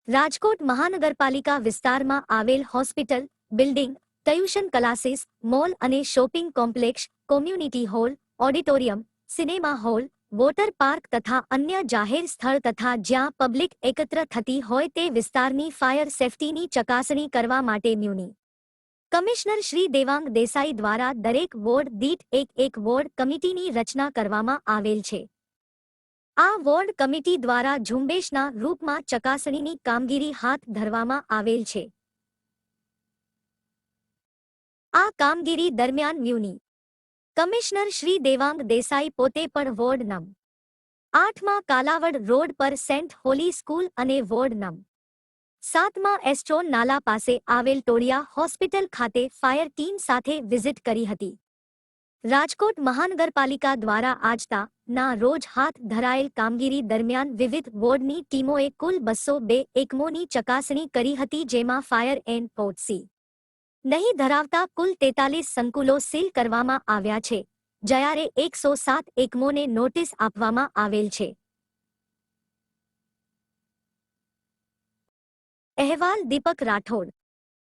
રાજકોટ મહાનગરપાલિકા વિસ્તારમાં આવેલ hospital, building, tuition classes, mall અને shopping complex, community hall, auditorium, cinema hall, water park તથા અન્ય જાહેર સ્થળ તથા જ્યાં પબ્લિક એકત્ર થતી હોય તે વિસ્તારની ફાયર સેફટીની ચકાસણી કરવા માટે મ્યુનિ કમિશનર શ્રી દેવાંગ દેસાઈ દ્વારા દરેક વોર્ડ દીઠ એક વોર્ડ કમિટીની રચના કરવામાં આવેલ છે। આ વોર્ડ કમિટી દ્વારા ઝુંબેશના રૂપમાં ચકાસણીની કામગીરી હાથ ધરવામાં આવેલ છે। આ કામગીરી દરમિયાન મ્યુનિ કમિશનર શ્રી દેવાંગ દેસાઈ પોતે પણ વોર્ડ નં. 8માં કાલાવડ રોડ પર સેન્ટ હોલી સ્કૂલ અને વોર્ડ નં. 7માં એસ્ટ્રોન નાલા પાસે આવેલ ટોળિયા હોસ્પિટલ ખાતે ફાયર ટીમ સાથે વિઝિટ કરી હતી। રાજકોટ મહાનગરપાલિકા દ્વારા આજતા ના રોજ હાથ ધરાયેલ કામગીરી દરમિયાન વિવિધ વોર્ડની ટીમોએ કુલ 202 એકમોની ચકાસણી કરી હતી, જેમાં ફાયર એન્ડ પોટસી નહીં ધરાવતા કુલ 43 સંકુલો સીલ કરવામાં આવ્યા છે, જ્યારે 107 એકમોને નોટિસ આપવામાં આવેલ છે। અહેવાલ દીપક રાઠોડ।